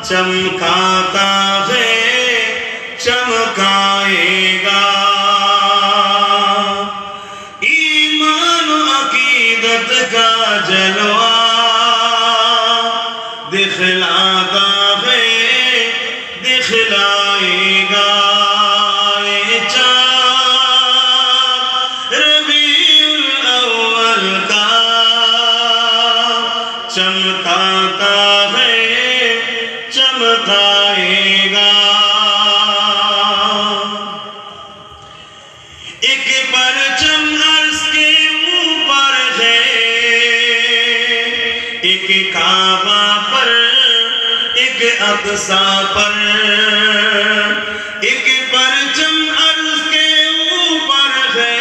चमकाता है चमकाएगा। ईमान अकीदत का जलवा दिखलाता है दिखलाएगा। ये चाँद रबीउल अव्वल का चमकाता है चमकाएगा। एक परचम अर्श के ऊपर है, एक काबा पर एक अक़सा पर। एक परचम अर्श के ऊपर है,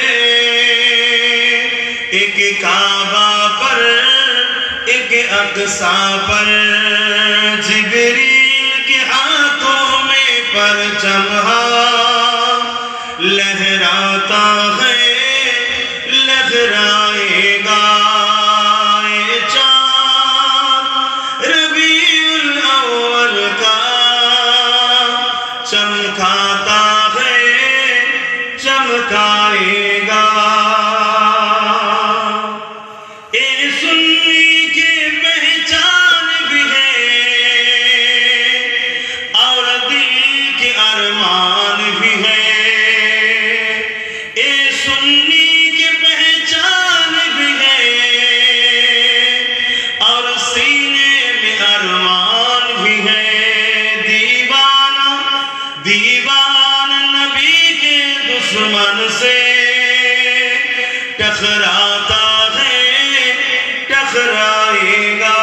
एक काबा पर एक अक़सा पर। जिब्रील के हाथों में परचम लहराता है लहराएगा। ये चाँद रबीउल अव्वल का चमकाता है चमकाएगा। ये सुन्नी की पहचान भी है और दिल के अरमान भी है। सुन्नी की पहचान भी है और सीने में अरमान भी है। दीवाना दीवाना नबी के दुश्मन से टकराता है टकराएगा।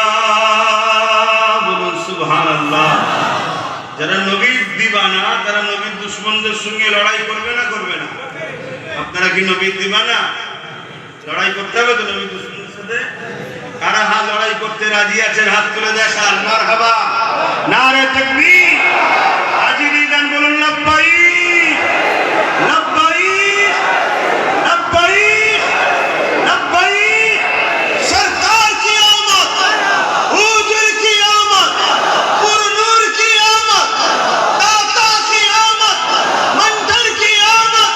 बोलो सुभान अल्लाह। যারা নবীর দিবানা তারা নবীর দুশমনদের সঙ্গে লড়াই করবে না করবে না? আপনারা কি নবীর দিবানা? লড়াই করতে হবে তো নবীর দুশমনের সাথে। কারা হাত লড়াই করতে রাজি আছেন হাত তুলে দেখান। মারহাবা, নারে তাকবীর। হাজিরি গান বলুন লব্বাইক লব্বাইক লব্বাইক লব্বাইক। সরকার কি আমত, হুজুর কি আমত, পুরনূর কি আমত, দাতা কি আমত, मंठर की आमद,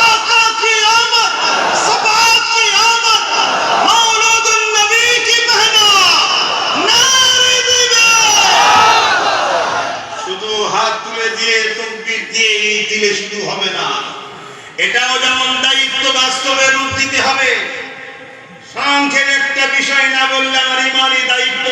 आका की आमद, सबात की आमद, मौलूदुन नबी की महना। नारे दिगार। শুধু হাত তুলে দিয়ে তাকবীর দিয়ে এই দিলে শুধু হবে না, এটাও যেমন দায়িত্ব বাস্তবে রূপ দিতে হবে। সংখ্যের একটা বিষয় না বললে আমার ইমানি দায়িত্ব